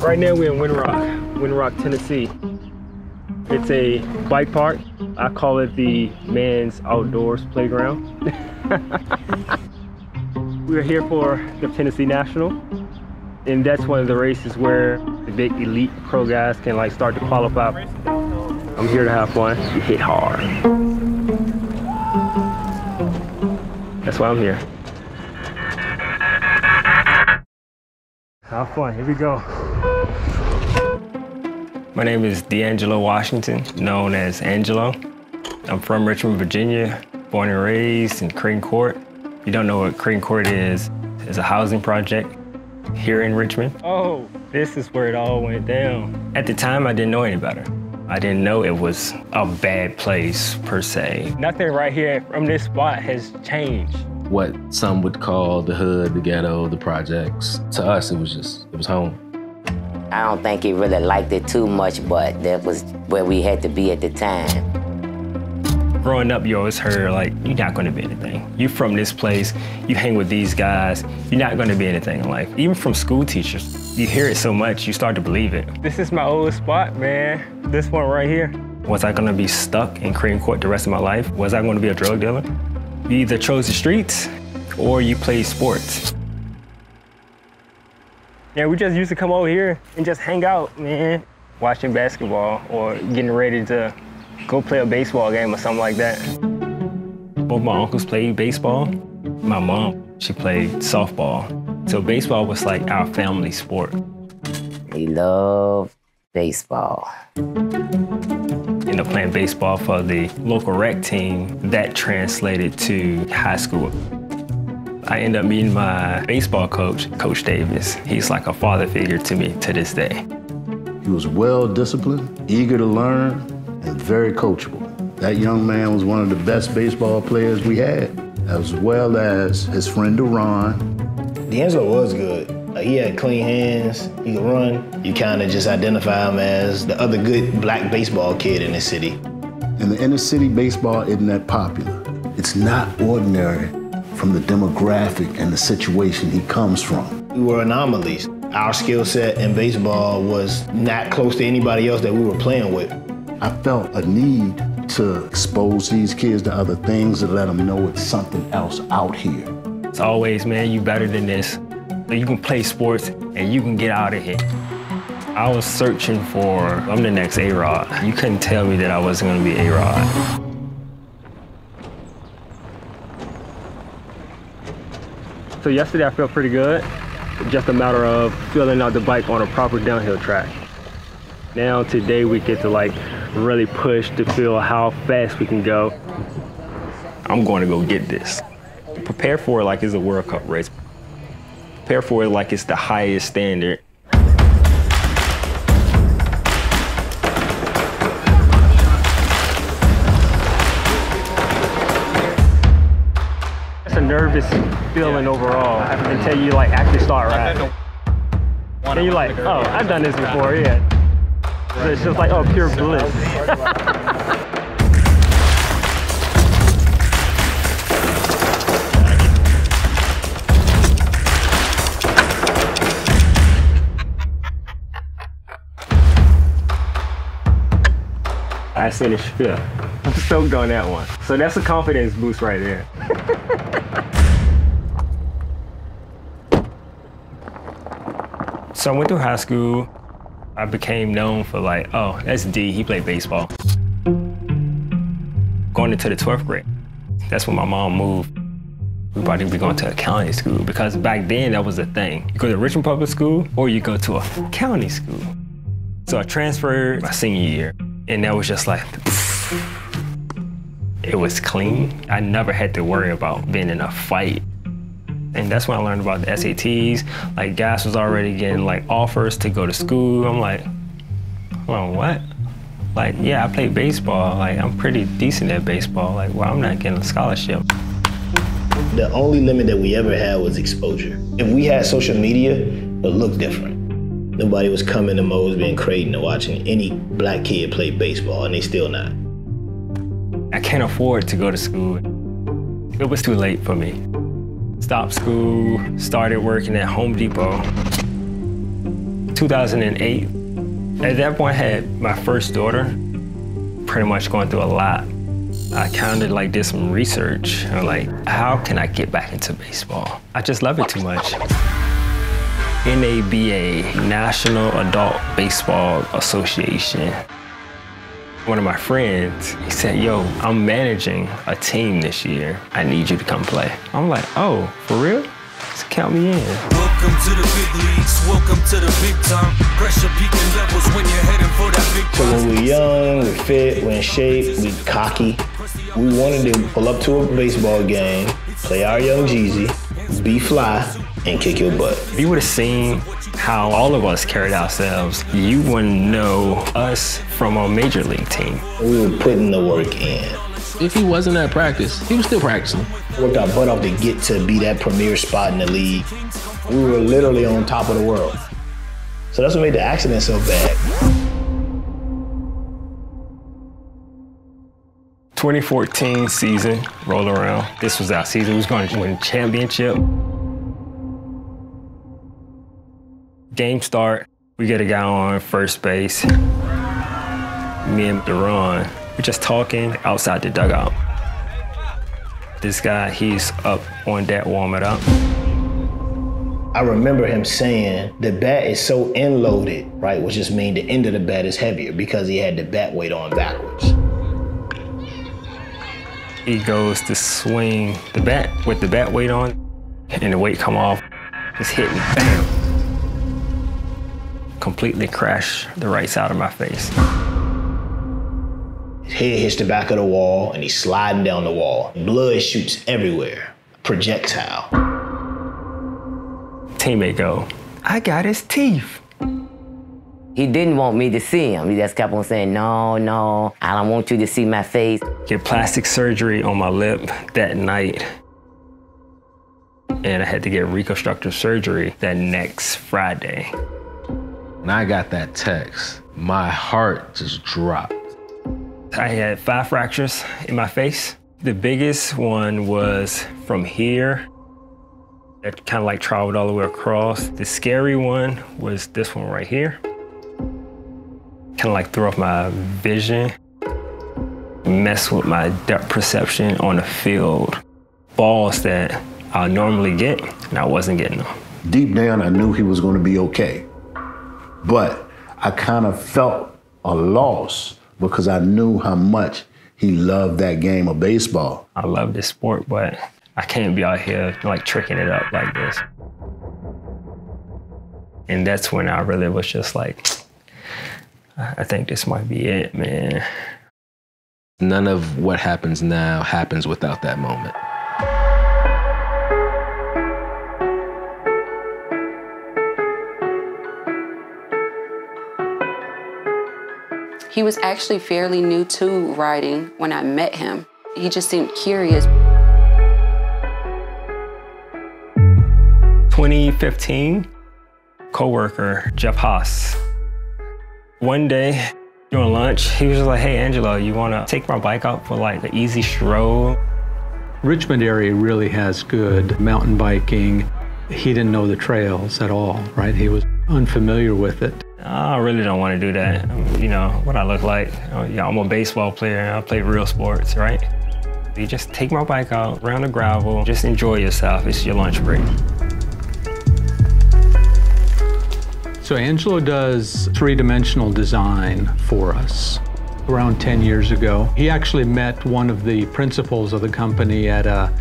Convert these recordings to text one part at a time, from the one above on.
Right now we're in Winter Rock, Tennessee. It's a bike park. I call it the man's outdoors playground. We're here for the Tennessee National, and that's one of the races where the big elite pro guys can like start to qualify. I'm here to have fun. You hit hard. That's why I'm here. Have fun, here we go. My name is DeAngelo Washington, known as Angelo. I'm from Richmond, Virginia, born and raised in Crane Court. If you don't know what Crane Court is, it's a housing project here in Richmond. Oh, this is where it all went down. At the time, I didn't know any better. I didn't know it was a bad place, per se. Nothing right here from this spot has changed. What some would call the hood, the ghetto, the projects. To us, it was home. I don't think he really liked it too much, but that was where we had to be at the time. Growing up, you always heard, like, you're not gonna be anything. You're from this place, you hang with these guys, you're not gonna be anything in life. Even from school teachers, you hear it so much, you start to believe it. This is my old spot, man. This one right here. Was I gonna be stuck in Crane Court the rest of my life? Was I gonna be a drug dealer? You either chose the streets or you played sports. Yeah, we just used to come over here and just hang out, man. Watching basketball or getting ready to go play a baseball game or something like that. Both my uncles played baseball. My mom, she played softball. So baseball was like our family sport. We love baseball. Ended up playing baseball for the local rec team. That translated to high school. I ended up meeting my baseball coach, Coach Davis. He's like a father figure to me to this day. He was well-disciplined, eager to learn, and very coachable. That young man was one of the best baseball players we had, as well as his friend Duran. DeAngelo was good. He had clean hands, he could run. You kind of just identify him as the other good black baseball kid in the city. In the inner city, baseball isn't that popular. It's not ordinary from the demographic and the situation he comes from. We were anomalies. Our skill set in baseball was not close to anybody else that we were playing with. I felt a need to expose these kids to other things and let them know it's something else out here. It's always, man, you better than this. You can play sports and you can get out of here. I was searching for, I'm the next A-Rod. You couldn't tell me that I wasn't gonna be A-Rod. So yesterday I felt pretty good. Just a matter of filling out the bike on a proper downhill track. Now today we get to like really push to feel how fast we can go. I'm going to go get this. Prepare for it like it's a World Cup race. Prepare for it like it's the highest standard. It's a nervous feeling overall until you like actually start riding. And you're like, oh, I've done this before, yeah. So it's just like, oh, pure bliss. I finished fifth. I'm stoked on that one. So that's a confidence boost right there. So I went through high school. I became known for like, oh, that's D, he played baseball. Going into the 12th grade, that's when my mom moved. We probably be going to a county school because back then that was the thing. You go to Richmond Public School or you go to a county school. So I transferred my senior year and that was just like, it was clean. I never had to worry about being in a fight. And that's when I learned about the SATs. Like guys was already getting like offers to go to school. I'm like, hold on, what? Like, yeah, I play baseball. Like, I'm pretty decent at baseball. Like, well, I'm not getting a scholarship. The only limit that we ever had was exposure. If we had social media, it would look different. Nobody was coming to Mosby and Creighton and watching any black kid play baseball, and they still not. I can't afford to go to school It was too late for me. Stopped school, started working at Home Depot. 2008, at that point I had my first daughter, pretty much going through a lot. I kind of like did some research. I'm like, how can I get back into baseball? I just love it too much. NABA, National Adult Baseball Association. One of my friends, he said, yo, I'm managing a team this year. I need you to come play. I'm like, oh, for real? Just count me in. Welcome to the big leagues, welcome to the big time. Pressure peaking levels when you're heading for that big So when we're young, we're fit, we're in shape, we're cocky. We wanted to pull up to a baseball game, play our young Jeezy, be fly, and kick your butt. If you would have seen how all of us carried ourselves, you wouldn't know us from a major league team. We were putting the work in. If he wasn't at practice, he was still practicing. Worked our butt off to get to be that premier spot in the league. We were literally on top of the world. So that's what made the accident so bad. 2014 season rolled around. This was our season. We was going to win a championship. Game start, we get a guy on first base. Me and Deron, we're just talking outside the dugout. This guy, he's up on deck warming up. I remember him saying the bat is so end loaded, right, which just means the end of the bat is heavier because he had the bat weight on backwards. He goes to swing the bat with the bat weight on, and the weight come off, just hit me, bam. Completely crashed the right side of my face. His head hits the back of the wall, and he's sliding down the wall. Blood shoots everywhere. Projectile. Teammate go, I got his teeth. He didn't want me to see him. He just kept on saying, no, no, I don't want you to see my face. Get plastic surgery on my lip that night. And I had to get reconstructive surgery that next Friday. When I got that text, my heart just dropped. I had 5 fractures in my face. The biggest one was from here. It kind of like traveled all the way across. The scary one was this one right here. Kind of like threw off my vision, messed with my depth perception on the field. Balls that I normally get, and I wasn't getting them. Deep down, I knew he was going to be okay. But I kind of felt a loss because I knew how much he loved that game of baseball. I love this sport, but I can't be out here like tricking it up like this. And that's when I really was just like, I think this might be it, man. None of what happens now happens without that moment. He was actually fairly new to riding when I met him. He just seemed curious. 2015, coworker, Jeff Haas. One day during lunch, he was like, hey, Angelo, you wanna take my bike out for like an easy stroll? Richmond area really has good mountain biking. He didn't know the trails at all, right? He was unfamiliar with it. I really don't want to do that. You know, what I look like. Yeah, I'm a baseball player. I play real sports, right? You just take my bike out, around the gravel, just enjoy yourself. It's your lunch break. So Angelo does three-dimensional design for us. Around 10 years ago, he actually met one of the principals of the company at a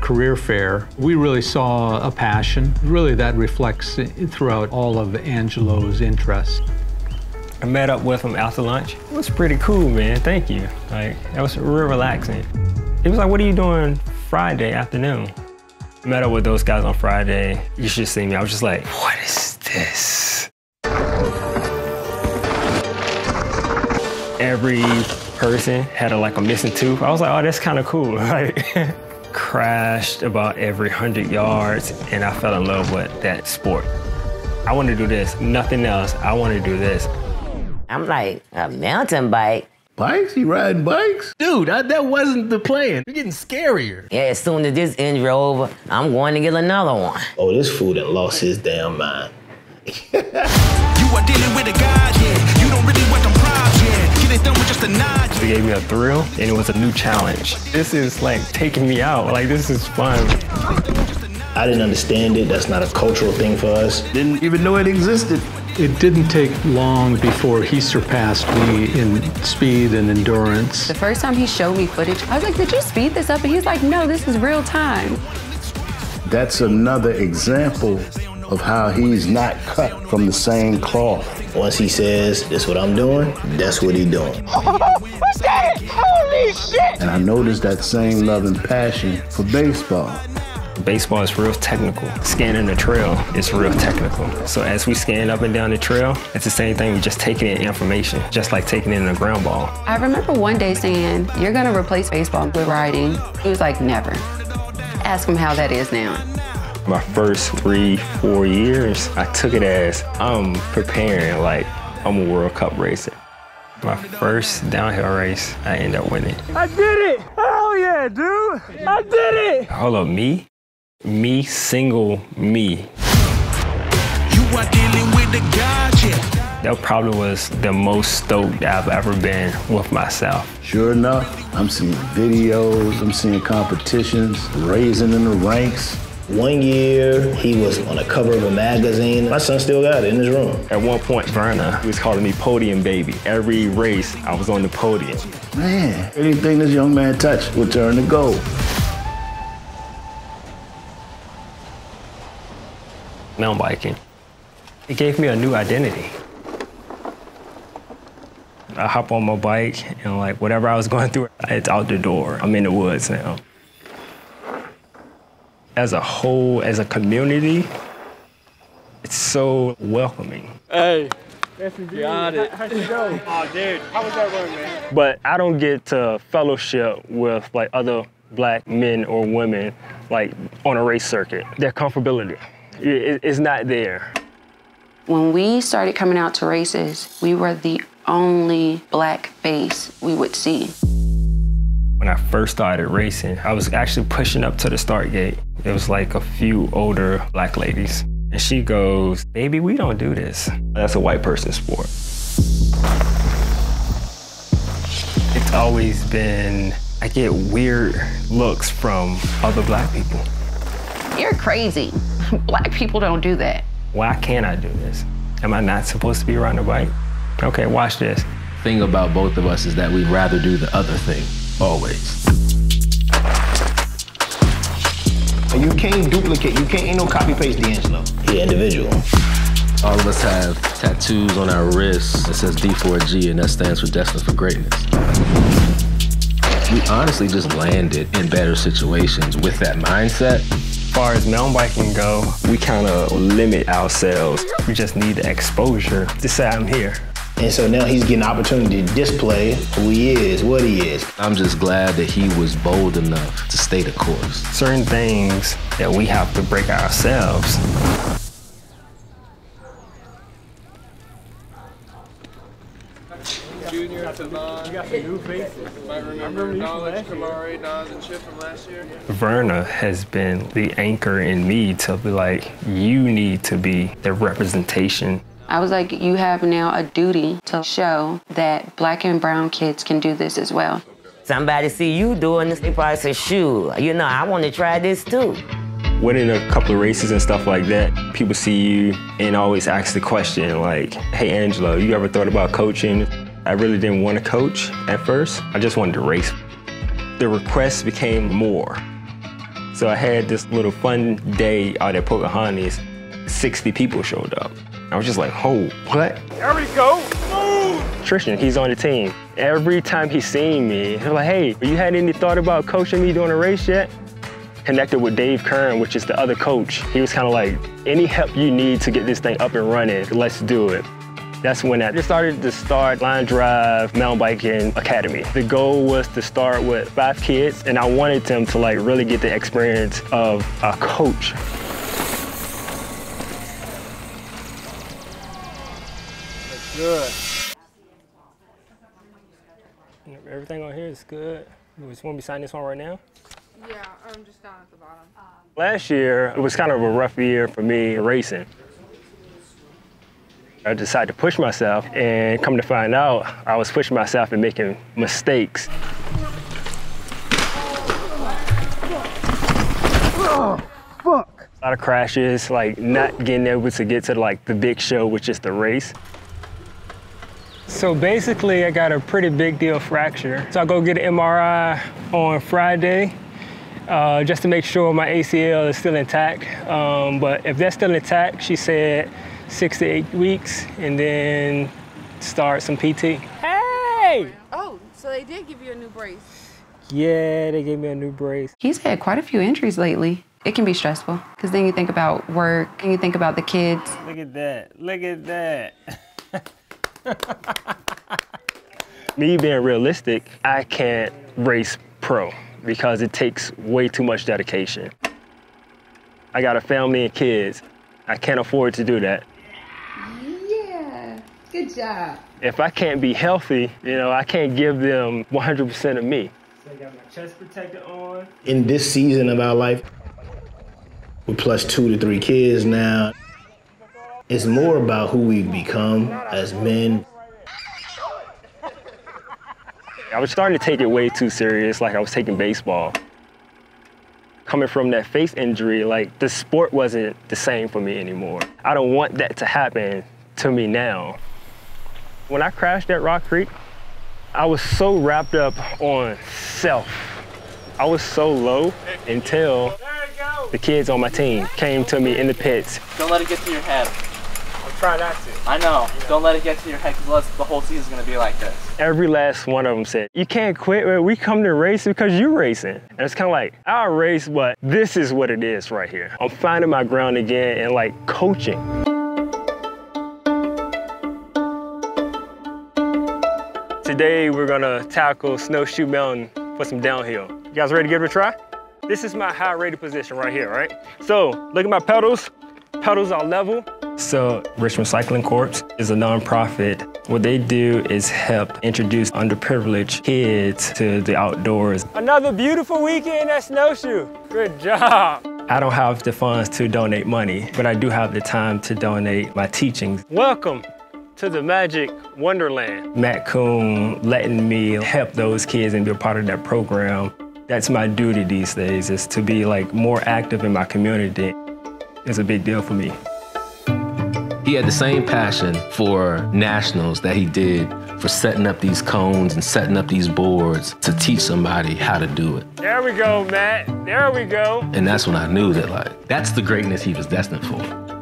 career fair. We really saw a passion. Really, that reflects throughout all of Angelo's interests. I met up with him after lunch. It was pretty cool, man. Thank you. Like, that was real relaxing. He was like, what are you doing Friday afternoon? Met up with those guys on Friday. You should see me. I was just like, what is this? Every person had like a missing tooth. I was like, oh, that's kind of cool. Like, crashed about every 100 yards, and I fell in love with that sport. I want to do this, nothing else. I want to do this. I'm like, a mountain bike? Bikes? You riding bikes? Dude, that wasn't the plan. You're getting scarier. Yeah, as soon as this injury over, I'm going to get another one. Oh, this fool done lost his damn mind. You are dealing with a god, yeah. You don't really want them props, yeah. Get it done with just a nod. It gave me a thrill, and it was a new challenge. This is like taking me out. Like, this is fun. I didn't understand it. That's not a cultural thing for us. Didn't even know it existed. It didn't take long before he surpassed me in speed and endurance. The first time he showed me footage, I was like, did you speed this up? And he's like, no, this is real time. That's another example of how he's not cut from the same cloth. Once he says, this is what I'm doing, that's what he doing. What's that? Holy shit! And I noticed that same love and passion for baseball. Baseball is real technical. Scanning the trail is real technical. So as we scan up and down the trail, it's the same thing. We're just taking in information, just like taking in a ground ball. I remember one day saying, you're gonna replace baseball with riding. He was like, never. Ask him how that is now. My first 3-4 years, I took it as I'm preparing like I'm a World Cup racer. My first downhill race, I ended up winning. I did it! Hell yeah, dude! I did it! Hold up, me, single me. You are dealing with the god, yeah. That probably was the most stoked I've ever been with myself. Sure enough, I'm seeing videos, I'm seeing competitions, raising in the ranks. One year, he was on the cover of a magazine. My son still got it in his room. At one point, Verna was calling me podium baby. Every race, I was on the podium. Man, anything this young man touched would turn to gold. Mountain biking. It gave me a new identity. I hop on my bike and like whatever I was going through, it's out the door. I'm in the woods now. As a whole, as a community, it's so welcoming. Hey, got it. How'd you go? Oh, dude, how was that run, man? But I don't get to fellowship with like other black men or women like on a race circuit. Their comfortability, it's not there. When we started coming out to races, we were the only black face we would see. When I first started racing, I was actually pushing up to the start gate. It was like a few older black ladies. And she goes, baby, we don't do this. That's a white person sport. It's always been, I get weird looks from other black people. You're crazy. Black people don't do that. Why can't I do this? Am I not supposed to be riding a bike? Okay, watch this. The thing about both of us is that we'd rather do the other thing, always. You can't duplicate, ain't no copy paste DeAngelo. He's an individual. All of us have tattoos on our wrists that says D4G, and that stands for Destined for Greatness. We honestly just landed in better situations with that mindset. As far as mountain biking go, we kind of limit ourselves. We just need the exposure to say I'm here. And so now he's getting an opportunity to display who he is, what he is. I'm just glad that he was bold enough to stay the course. Certain things that we have to break ourselves. Junior to Vaughn. You got some new faces. Might remember Knowledge, Kamari, Nas, and Chip from last year. Verna has been the anchor in me to be like, you need to be the representation. I was like, you have now a duty to show that black and brown kids can do this as well. Somebody see you doing this, they probably say, shoot, you know, I want to try this too. Winning a couple of races and stuff like that, people see you and always ask the question like, hey, Angelo, you ever thought about coaching? I really didn't want to coach at first. I just wanted to race. The requests became more. So I had this little fun day out at Pocahontas. 60 people showed up. I was just like, oh, what? There we go. Move. Tristan, he's on the team. Every time he's seen me, he's like, hey, you had any thought about coaching me during a race yet? Connected with Dave Kern, which is the other coach. He was kind of like, any help you need to get this thing up and running, let's do it. That's when I started to start Line Drive Mountain Biking Academy. The goal was to start with 5 kids, and I wanted them to like really get the experience of a coach. Good. Everything on here is good. You just want me to sign this one right now? Yeah, I'm just down at the bottom. Last year, it was kind of a rough year for me racing. I decided to push myself, and come to find out, I was pushing myself and making mistakes. Oh, fuck. A lot of crashes, like not getting able to get to like the big show, which is the race. So basically, I got a pretty big deal fracture. So I go get an MRI on Friday, just to make sure my ACL is still intact. But if that's still intact, she said 6 to 8 weeks, and then start some PT. Hey! Oh, so they did give you a new brace. Yeah, they gave me a new brace. He's had quite a few injuries lately. It can be stressful, because then you think about work, and you think about the kids. Look at that, look at that. Me being realistic, I can't race pro because it takes way too much dedication. I got a family and kids. I can't afford to do that. Yeah, good job. If I can't be healthy, you know, I can't give them 100% of me. So I got my chest protector on. In this season of our life, we're plus 2 to 3 kids now. It's more about who we've become as men. I was starting to take it way too serious, like I was taking baseball. Coming from that face injury, like the sport wasn't the same for me anymore. I don't want that to happen to me now. When I crashed at Rock Creek, I was so wrapped up on self. I was so low until the kids on my team came to me in the pits. Don't let it get to your head. Try not to. I know. Don't let it get to your head, because the whole season's gonna be like this. Every last one of them said, you can't quit, man. We come to race because you're racing. And it's kind of like, I'll race, but this is what it is right here. I'm finding my ground again and like coaching. Today, we're gonna tackle Snowshoe Mountain for some downhill. You guys ready to give it a try? This is my high rated position right here, right? So look at my pedals. Pedals are level. So Richmond Cycling Corps is a nonprofit. What they do is help introduce underprivileged kids to the outdoors. Another beautiful weekend at Snowshoe. Good job. I don't have the funds to donate money, but I do have the time to donate my teachings. Welcome to the Magic Wonderland. Matt Coon letting me help those kids and be a part of that program. That's my duty these days, is to be like more active in my community. It's a big deal for me. He had the same passion for nationals that he did for setting up these cones and setting up these boards to teach somebody how to do it. There we go, Matt. There we go. And that's when I knew that, like, that's the greatness he was destined for.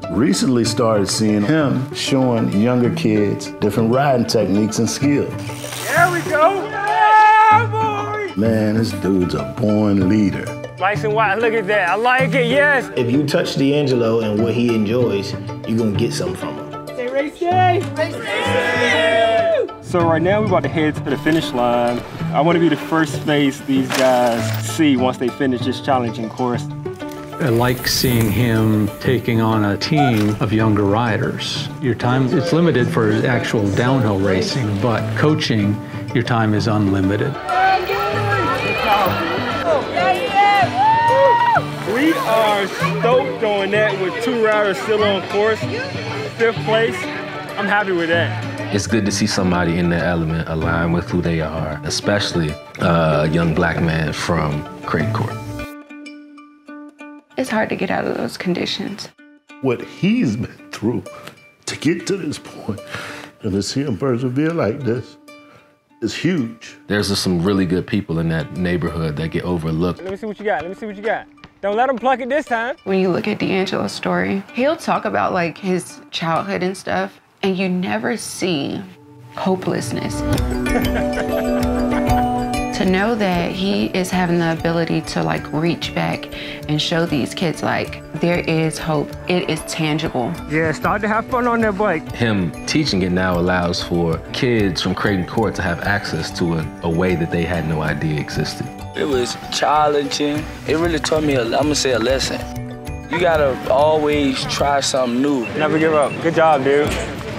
Recently started seeing him showing younger kids different riding techniques and skills. There we go. Yeah, boy. Man, this dude's a born leader. Nice and white, look at that. I like it, yes. If you touch DeAngelo and what he enjoys, you're gonna get something from him. Say race day! Race day! So right now we're about to head to the finish line. I want to be the first face these guys see once they finish this challenging course. I like seeing him taking on a team of younger riders. Your time is limited for actual downhill racing, but coaching, your time is unlimited. We are stoked on that with 2 riders still on course. 5th place, I'm happy with that. It's good to see somebody in their element align with who they are, especially a young black man from Creighton Court. It's hard to get out of those conditions. What he's been through to get to this point, and to see him persevere like this is huge. There's just some really good people in that neighborhood that get overlooked. Let me see what you got, let me see what you got. Don't let him pluck it this time. When you look at DeAngelo's story, he'll talk about like his childhood and stuff, and you never see hopelessness. To know that he is having the ability to like reach back and show these kids like there is hope. It is tangible. Yeah, start to have fun on that bike. Him teaching it now allows for kids from Creighton Court to have access to a way that they had no idea existed. It was challenging. It really taught me, I'm gonna say, a lesson. You gotta always try something new. Never give up. Good job, dude.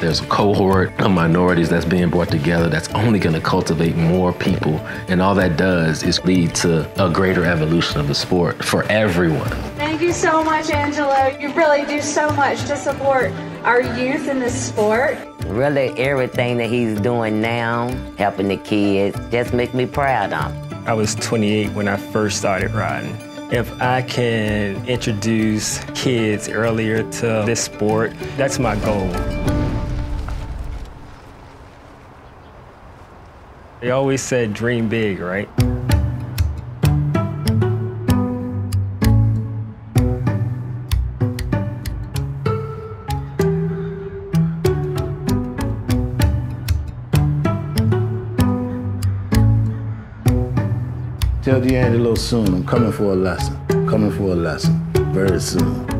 There's a cohort of minorities that's being brought together that's only gonna cultivate more people. And all that does is lead to a greater evolution of the sport for everyone. Thank you so much, Angelo. You really do so much to support our youth in this sport. Really, everything that he's doing now, helping the kids, just makes me proud of him. I was 28 when I first started riding. If I can introduce kids earlier to this sport, that's my goal. They always said dream big, right? Tell DeAngelo soon, I'm coming for a lesson. Coming for a lesson, very soon.